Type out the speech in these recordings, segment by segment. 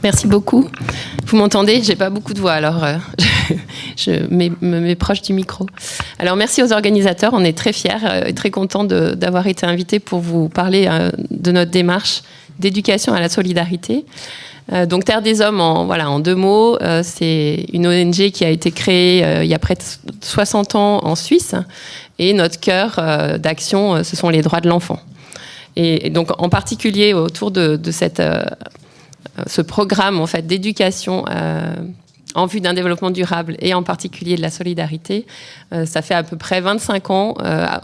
Merci beaucoup. Vous m'entendez? J'ai pas beaucoup de voix, alors je me mets proche du micro. Alors merci aux organisateurs, on est très fiers et très contents d'avoir été invités pour vous parler de notre démarche d'éducation à la solidarité. Donc Terre des Hommes, en 2 mots, c'est une ONG qui a été créée il y a près de 60 ans en Suisse, et notre cœur d'action, ce sont les droits de l'enfant. Et donc en particulier autour de ce programme en fait, d'éducation en vue d'un développement durable et en particulier de la solidarité, ça fait à peu près 25 ans,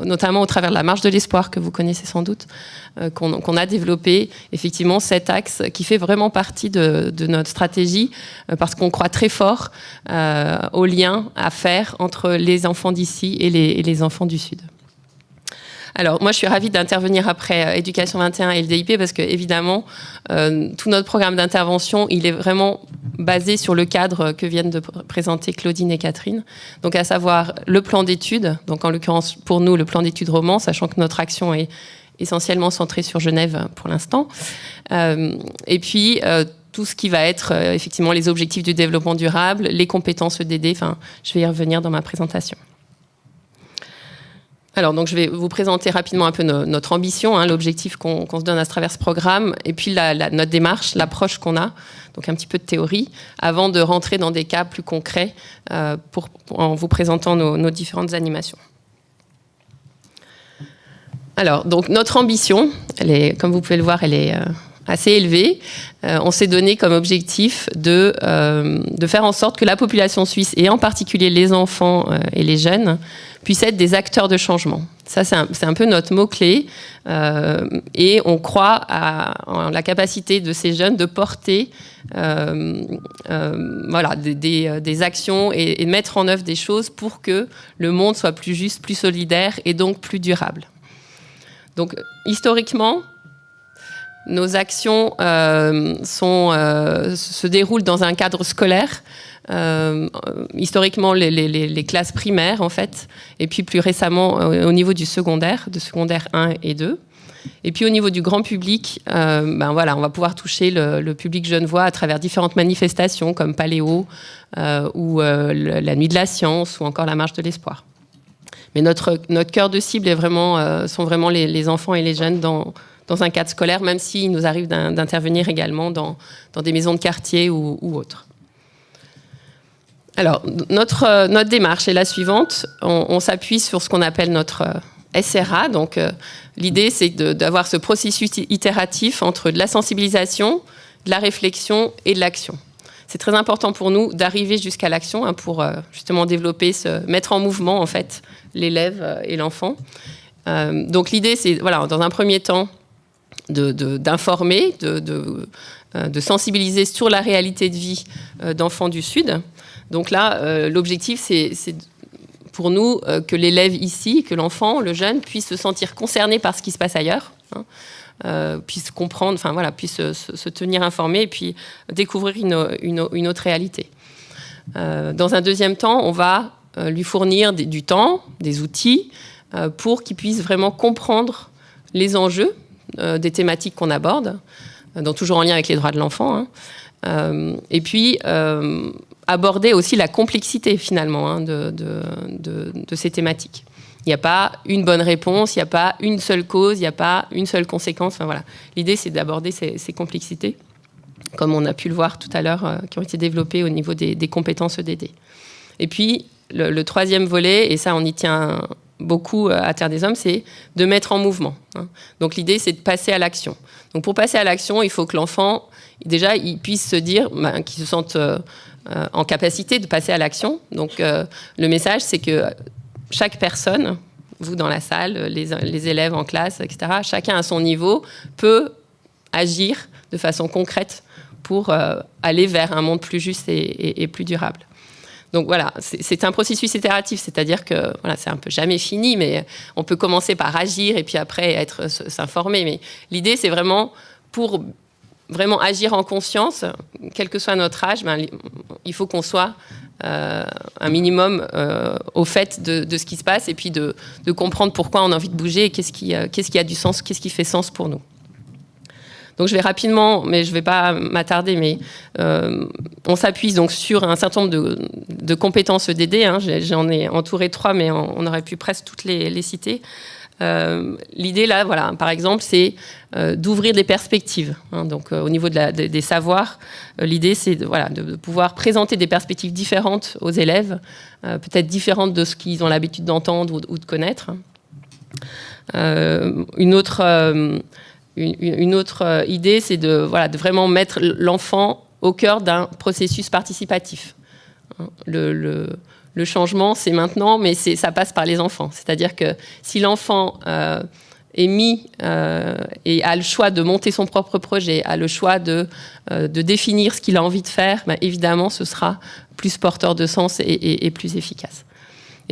notamment au travers de la marche de l'espoir que vous connaissez sans doute, qu'on a développé effectivement cet axe qui fait vraiment partie de notre stratégie parce qu'on croit très fort au lien à faire entre les enfants d'ici et les enfants du Sud. Alors, moi, je suis ravie d'intervenir après Éducation 21 et le DIP parce que, évidemment, tout notre programme d'intervention, il est vraiment basé sur le cadre que viennent de présenter Claudine et Catherine. Donc, à savoir le plan d'études. Donc, en l'occurrence, pour nous, le plan d'études roman, sachant que notre action est essentiellement centrée sur Genève pour l'instant. Et puis, tout ce qui va être, effectivement, les objectifs du développement durable, les compétences EDD. Enfin, je vais y revenir dans ma présentation. Alors, donc, je vais vous présenter rapidement un peu notre ambition, l'objectif qu'on se donne à travers ce programme, et puis notre démarche, l'approche qu'on a, donc un petit peu de théorie, avant de rentrer dans des cas plus concrets en vous présentant nos différentes animations. Alors, donc, notre ambition, comme vous pouvez le voir, elle est assez élevée. On s'est donné comme objectif de faire en sorte que la population suisse, et en particulier les enfants et les jeunes, puissent être des acteurs de changement. Ça, c'est un peu notre mot-clé. Et on croit en la capacité de ces jeunes de porter des actions et de mettre en œuvre des choses pour que le monde soit plus juste, plus solidaire et donc plus durable. Donc, historiquement, nos actions se déroulent dans un cadre scolaire. Historiquement, les classes primaires, en fait, et puis plus récemment au niveau du secondaire, de secondaire 1 et 2. Et puis au niveau du grand public, on va pouvoir toucher le public genevois à travers différentes manifestations comme Paléo ou la Nuit de la Science ou encore la Marche de l'Espoir. Mais notre cœur de cible sont vraiment les enfants et les jeunes dans un cadre scolaire, même s'il nous arrive d'intervenir également dans des maisons de quartier ou autres. Alors, notre démarche est la suivante. On s'appuie sur ce qu'on appelle notre SRA. Donc, l'idée, c'est d'avoir ce processus itératif entre de la sensibilisation, de la réflexion et de l'action. C'est très important pour nous d'arriver jusqu'à l'action pour justement mettre en mouvement, en fait, l'élève et l'enfant. Donc, l'idée, c'est, dans un premier temps, d'informer, de sensibiliser sur la réalité de vie d'enfants du Sud. Donc là, l'objectif, c'est pour nous que l'élève ici, que l'enfant, le jeune, puisse se sentir concerné par ce qui se passe ailleurs, puisse comprendre, puisse se tenir informé et puis découvrir une autre réalité. Dans un deuxième temps, on va lui fournir du temps, des outils, pour qu'il puisse vraiment comprendre les enjeux des thématiques qu'on aborde, donc toujours en lien avec les droits de l'enfant, et puis aborder aussi la complexité finalement de ces thématiques. Il n'y a pas une bonne réponse, il n'y a pas une seule cause, il n'y a pas une seule conséquence. L'idée, c'est d'aborder ces complexités, comme on a pu le voir tout à l'heure, qui ont été développées au niveau des compétences EDD. Et puis, le troisième volet, et ça, on y tient beaucoup à Terre des Hommes, c'est de mettre en mouvement. Donc, l'idée, c'est de passer à l'action. Donc, pour passer à l'action, il faut que l'enfant, déjà, il puisse se dire, qu'il se sente en capacité de passer à l'action. Donc, le message, c'est que chaque personne, vous dans la salle, les élèves en classe, etc., chacun à son niveau peut agir de façon concrète pour aller vers un monde plus juste et plus durable. Donc voilà, c'est un processus itératif, c'est-à-dire que c'est un peu jamais fini, mais on peut commencer par agir et puis après s'informer. Mais l'idée, c'est vraiment pour vraiment agir en conscience, quel que soit notre âge, il faut qu'on soit un minimum au fait de ce qui se passe et puis de comprendre pourquoi on a envie de bouger et qu'est-ce qui a du sens, qu'est-ce qui fait sens pour nous. Donc je vais rapidement, mais je ne vais pas m'attarder, mais on s'appuie donc sur un certain nombre de compétences EDD. Hein. J'en ai entouré 3, mais on aurait pu presque toutes les citer. L'idée là, voilà, par exemple, c'est d'ouvrir des perspectives. Hein. Donc au niveau des savoirs, l'idée c'est de pouvoir présenter des perspectives différentes aux élèves, peut-être différentes de ce qu'ils ont l'habitude d'entendre ou de connaître. Une autre idée, c'est de vraiment mettre l'enfant au cœur d'un processus participatif. Le changement, c'est maintenant, mais ça passe par les enfants. C'est-à-dire que si l'enfant est mis et a le choix de monter son propre projet, a le choix de définir ce qu'il a envie de faire, évidemment, ce sera plus porteur de sens et plus efficace.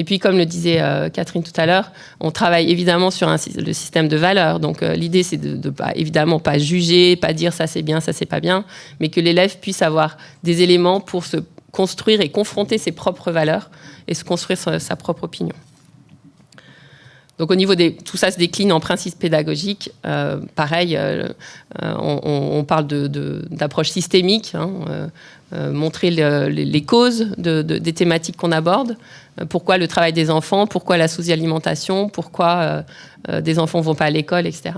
Et puis, comme le disait Catherine tout à l'heure, on travaille évidemment sur le système de valeurs. Donc, l'idée, c'est de évidemment pas juger, pas dire ça c'est bien, ça c'est pas bien, mais que l'élève puisse avoir des éléments pour se construire et confronter ses propres valeurs et se construire sa propre opinion. Donc au niveau tout ça se décline en principes pédagogiques. Pareil, on parle d'approche systémique, hein, montrer les causes des thématiques qu'on aborde. Pourquoi le travail des enfants, pourquoi la sous-alimentation, pourquoi des enfants ne vont pas à l'école, etc.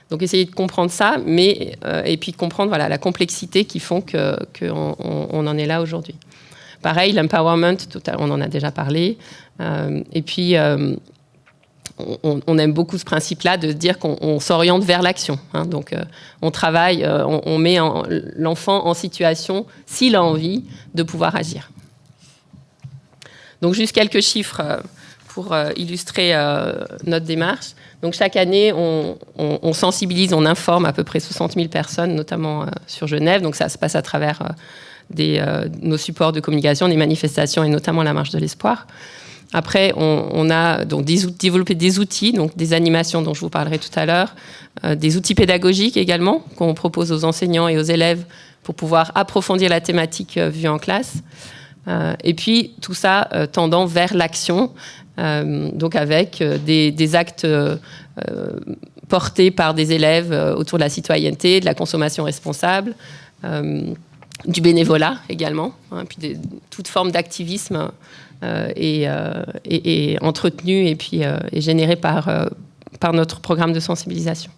Donc essayer de comprendre ça, et puis comprendre la complexité qui font qu'on en est là aujourd'hui. Pareil, l'empowerment, on en a déjà parlé. Et puis, on aime beaucoup ce principe-là de dire qu'on s'oriente vers l'action. Hein. Donc, on travaille, on met l'enfant en situation, s'il a envie, de pouvoir agir. Donc, juste quelques chiffres pour illustrer notre démarche. Donc, chaque année, on sensibilise, on informe à peu près 60 000 personnes, notamment sur Genève. Donc, ça se passe à travers nos supports de communication, des manifestations et notamment la Marche de l'Espoir. Après, on a donc développé des outils, donc des animations dont je vous parlerai tout à l'heure, des outils pédagogiques également qu'on propose aux enseignants et aux élèves pour pouvoir approfondir la thématique vue en classe. Et puis, tout ça tendant vers l'action, donc avec des actes portés par des élèves autour de la citoyenneté, de la consommation responsable, du bénévolat également, hein, puis toute forme d'activisme est entretenue et puis est générée par notre programme de sensibilisation.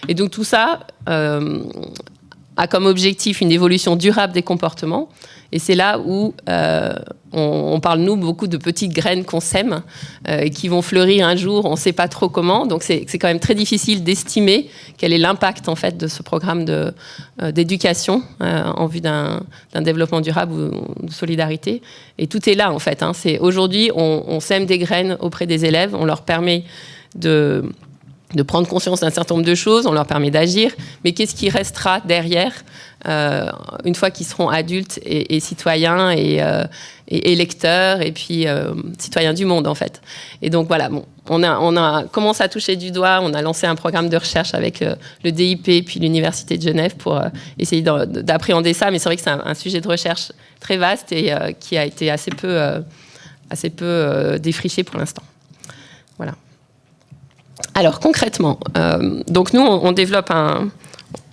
Et donc tout ça a comme objectif une évolution durable des comportements. Et c'est là où on parle, nous, beaucoup de petites graines qu'on sème et qui vont fleurir un jour, on ne sait pas trop comment. Donc, c'est quand même très difficile d'estimer quel est l'impact, en fait, de ce programme d'éducation en vue d'un développement durable ou de solidarité. Et tout est là, en fait. Hein. Aujourd'hui, on sème des graines auprès des élèves, on leur permet de prendre conscience d'un certain nombre de choses, on leur permet d'agir, mais qu'est-ce qui restera derrière une fois qu'ils seront adultes et citoyens et électeurs et puis citoyens du monde en fait. Et donc voilà, bon, on a commencé à toucher du doigt, on a lancé un programme de recherche avec le DIP puis l'Université de Genève pour essayer d'appréhender ça, mais c'est vrai que c'est un sujet de recherche très vaste et qui a été assez peu défriché pour l'instant. Voilà. Alors concrètement, donc nous on développe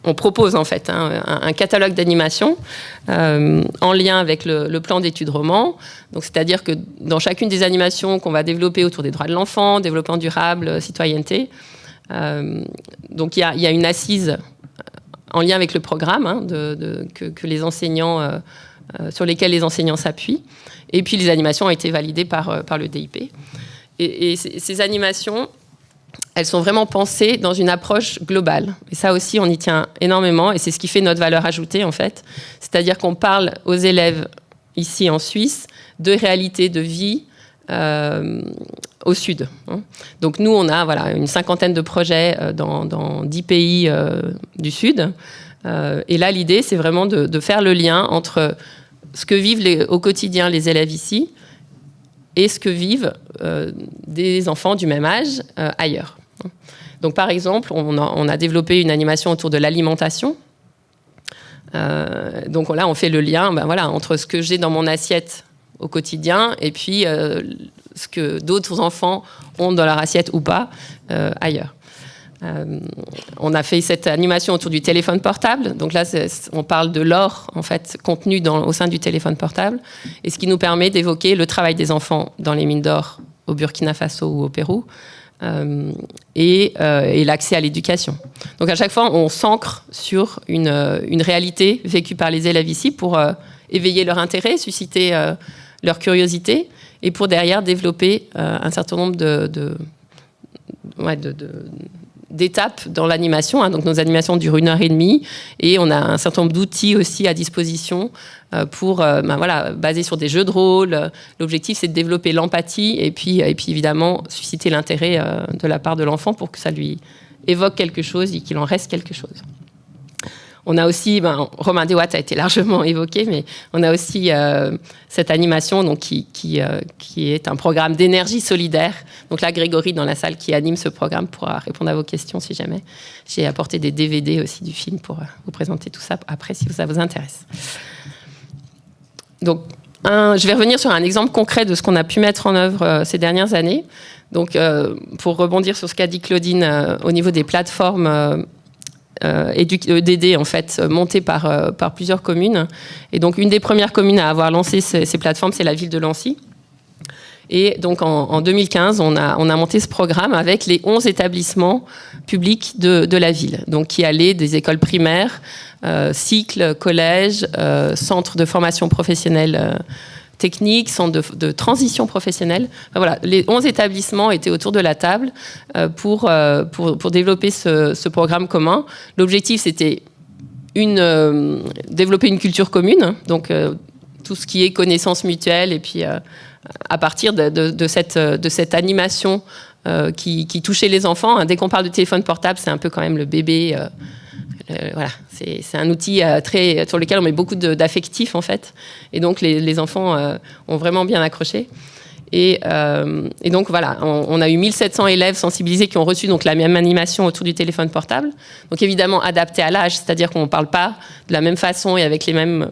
on propose en fait un catalogue d'animation en lien avec le plan d'études roman. Donc c'est-à-dire que dans chacune des animations qu'on va développer autour des droits de l'enfant, développement durable, citoyenneté, donc il y a une assise en lien avec le programme hein, que les enseignants sur lesquels les enseignants s'appuient. Et puis les animations ont été validées par le DIP. Et ces animations, elles sont vraiment pensées dans une approche globale. Et ça aussi, on y tient énormément. Et c'est ce qui fait notre valeur ajoutée, en fait. C'est-à-dire qu'on parle aux élèves, ici en Suisse, de réalité de vie au Sud. Donc nous, on a une cinquantaine de projets dans 10 pays du Sud. Et là, l'idée, c'est vraiment de faire le lien entre ce que vivent au quotidien les élèves ici et ce que vivent des enfants du même âge ailleurs. Donc, par exemple, on a développé une animation autour de l'alimentation. Donc là, on fait le lien entre ce que j'ai dans mon assiette au quotidien et puis ce que d'autres enfants ont dans leur assiette ou pas ailleurs. On a fait cette animation autour du téléphone portable. Donc là, on parle de l'or, en fait, contenu au sein du téléphone portable, et ce qui nous permet d'évoquer le travail des enfants dans les mines d'or au Burkina Faso ou au Pérou, et l'accès à l'éducation. Donc à chaque fois, on s'ancre sur une réalité vécue par les élèves ici pour éveiller leur intérêt, susciter leur curiosité, et pour derrière développer un certain nombre d'étapes dans l'animation. Donc nos animations durent 1h30 et on a un certain nombre d'outils aussi à disposition pour baser sur des jeux de rôle. L'objectif, c'est de développer l'empathie et puis évidemment susciter l'intérêt de la part de l'enfant pour que ça lui évoque quelque chose et qu'il en reste quelque chose. On a aussi, Romain Deswatt a été largement évoqué, mais on a aussi cette animation donc, qui est un programme d'énergie solidaire. Donc là, Grégory, dans la salle, qui anime ce programme, pourra répondre à vos questions si jamais. J'ai apporté des DVD aussi du film pour vous présenter tout ça après, si ça vous intéresse. Donc, je vais revenir sur un exemple concret de ce qu'on a pu mettre en œuvre ces dernières années. Donc, pour rebondir sur ce qu'a dit Claudine au niveau des plateformes EDD en fait montées par plusieurs communes, et donc une des premières communes à avoir lancé ces plateformes, c'est la ville de Lancy. Et donc en 2015 on a monté ce programme avec les 11 établissements publics de la ville, donc qui allaient des écoles primaires, cycles, collèges, centres de formation professionnelle technique, centre de transition professionnelle. Enfin, voilà, les 11 établissements étaient autour de la table pour développer ce programme commun. L'objectif, c'était développer une culture commune, donc tout ce qui est connaissance mutuelle, et puis à partir de cette animation qui touchait les enfants. Dès qu'on parle de téléphone portable, c'est un peu quand même le bébé. Voilà, c'est un outil sur lequel on met beaucoup d'affectifs en fait, et donc les enfants ont vraiment bien accroché. Et donc voilà, on a eu 1700 élèves sensibilisés qui ont reçu donc la même animation autour du téléphone portable. Donc évidemment adapté à l'âge, c'est-à-dire qu'on ne parle pas de la même façon et avec les mêmes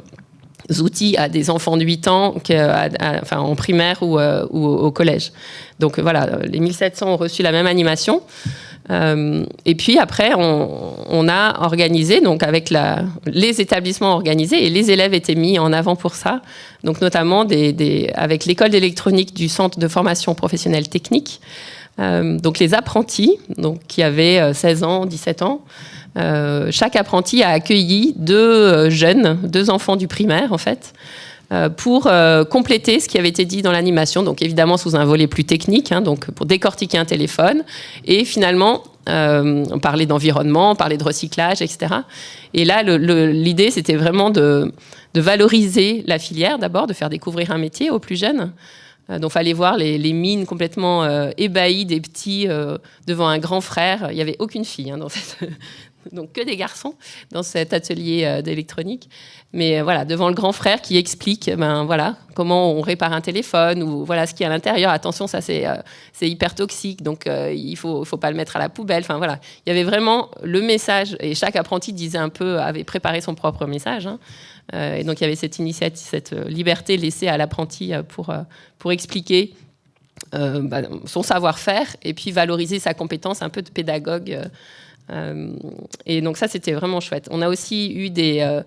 outils à des enfants de 8 ans en primaire ou au collège. Donc voilà, les 1700 ont reçu la même animation. Et puis après, on a organisé, donc avec les établissements organisés, et les élèves étaient mis en avant pour ça, donc notamment avec l'école d'électronique du centre de formation professionnelle technique, donc les apprentis, donc, qui avaient 16 ans, 17 ans. Chaque apprenti a accueilli deux enfants du primaire en fait, pour compléter ce qui avait été dit dans l'animation, donc évidemment sous un volet plus technique, donc pour décortiquer un téléphone, et finalement on parlait d'environnement, on parlait de recyclage, etc. Et là, l'idée, c'était vraiment de valoriser la filière d'abord, de faire découvrir un métier aux plus jeunes. Donc, il fallait voir les mines complètement ébahies des petits devant un grand frère. Il n'y avait aucune fille donc que des garçons dans cet atelier d'électronique. Mais voilà, devant le grand frère qui explique voilà, comment on répare un téléphone, ou voilà ce qu'il y a à l'intérieur. Attention, ça c'est hyper toxique, donc il faut pas le mettre à la poubelle. Enfin voilà, il y avait vraiment le message, et chaque apprenti avait préparé son propre message. Et donc il y avait cette initiative, cette liberté laissée à l'apprenti pour expliquer son savoir-faire et puis valoriser sa compétence un peu de pédagogue. Et donc ça, c'était vraiment chouette. On a aussi eu des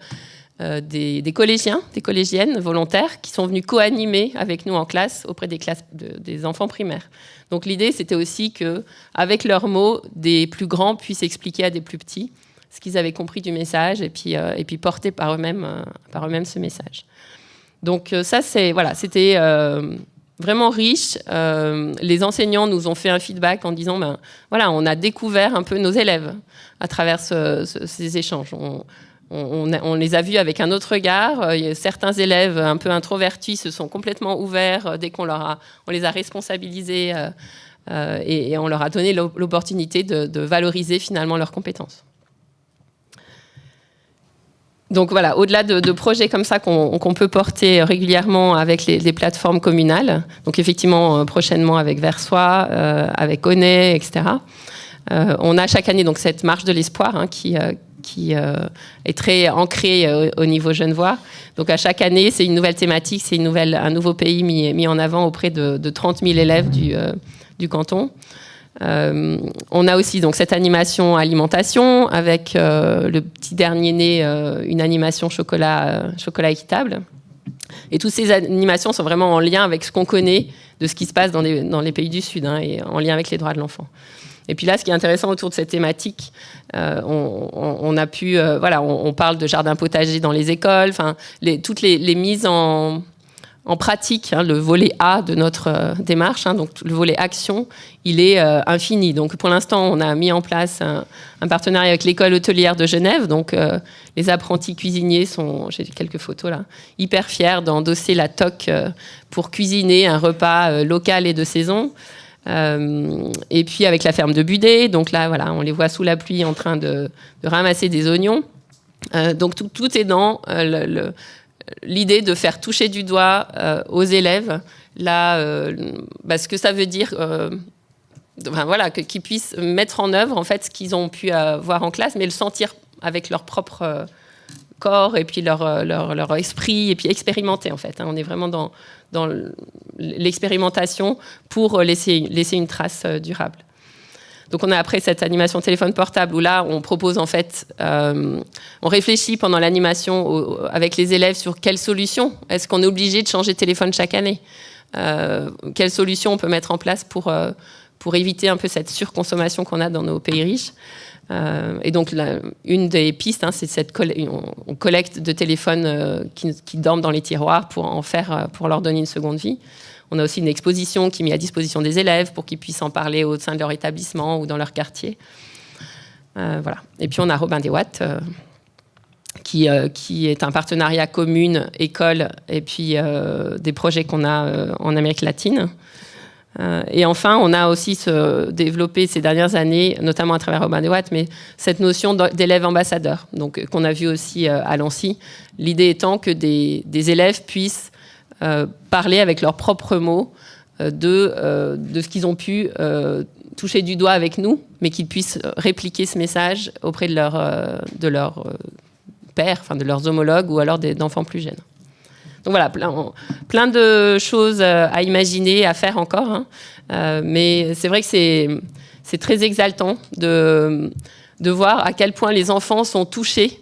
collégiens, des collégiennes volontaires qui sont venus co-animer avec nous en classe auprès des classes des enfants primaires. Donc l'idée, c'était aussi qu'avec leurs mots, des plus grands puissent expliquer à des plus petits ce qu'ils avaient compris du message, et puis porter par eux-mêmes ce message. Donc ça, c'était vraiment riche. Les enseignants nous ont fait un feedback en disant voilà, on a découvert un peu nos élèves à travers ces échanges. On les a vus avec un autre regard. Certains élèves un peu introvertis se sont complètement ouverts dès qu'on les a responsabilisés et on leur a donné l'opportunité de valoriser finalement leurs compétences. Donc voilà, au-delà de projets comme ça qu'on peut porter régulièrement avec les plateformes communales, donc effectivement prochainement avec Versoix, avec Honnay, etc. On a chaque année donc cette marche de l'espoir qui est très ancrée au niveau genevois. Donc à chaque année, c'est une nouvelle thématique, c'est un nouveau pays mis en avant auprès de 30 000 élèves du canton. On a aussi donc cette animation alimentation avec le petit dernier né, une animation chocolat équitable. Et toutes ces animations sont vraiment en lien avec ce qu'on connaît de ce qui se passe dans les pays du Sud, hein, et en lien avec les droits de l'enfant. Et puis là, ce qui est intéressant autour de cette thématique, on a pu, on parle de jardin potager dans les écoles, toutes les mises en pratique, hein, le volet A de notre démarche, hein, donc le volet action, il est infini. Donc pour l'instant, on a mis en place un partenariat avec l'école hôtelière de Genève. Donc les apprentis cuisiniers sont, j'ai quelques photos là, hyper fiers d'endosser la toque pour cuisiner un repas local et de saison. Et puis avec la ferme de Budé, donc là, voilà, on les voit sous la pluie en train de ramasser des oignons. Donc tout est dans l'idée de faire toucher du doigt aux élèves ce que ça veut dire, qu'ils puissent mettre en œuvre en fait ce qu'ils ont pu voir en classe, mais le sentir avec leur propre corps et puis leur esprit, et puis expérimenter en fait. Hein. On est vraiment dans l'expérimentation pour laisser une trace durable. Donc on a après cette animation téléphone portable où là on propose en fait, on réfléchit pendant l'animation avec les élèves sur quelles solutions. Est-ce qu'on est obligé de changer de téléphone chaque année ? Quelles solutions on peut mettre en place pour éviter un peu cette surconsommation qu'on a dans nos pays riches. Et donc une des pistes, hein, c'est on collecte de téléphones qui dorment dans les tiroirs pour leur donner une seconde vie. On a aussi une exposition qui est mise à disposition des élèves pour qu'ils puissent en parler au sein de leur établissement ou dans leur quartier. Voilà. Et puis on a Robin des Watts, qui est un partenariat commune, école, et puis des projets qu'on a en Amérique latine. Et enfin, on a aussi développé ces dernières années, notamment à travers Robin des Watts, mais cette notion d'élève ambassadeur, donc qu'on a vu aussi à Lancy. L'idée étant que des élèves puissent parler avec leurs propres mots de ce qu'ils ont pu toucher du doigt avec nous, mais qu'ils puissent répliquer ce message auprès de leur père, de leurs homologues ou alors d'enfants plus jeunes. Donc voilà, plein de choses à imaginer, à faire encore. Hein. Mais c'est vrai que c'est très exaltant de voir à quel point les enfants sont touchés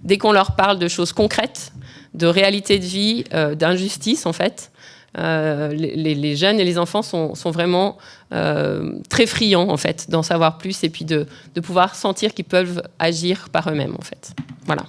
dès qu'on leur parle de choses concrètes, de réalité de vie, d'injustice en fait. Les jeunes et les enfants sont vraiment très friands en fait d'en savoir plus et puis de pouvoir sentir qu'ils peuvent agir par eux-mêmes en fait. Voilà.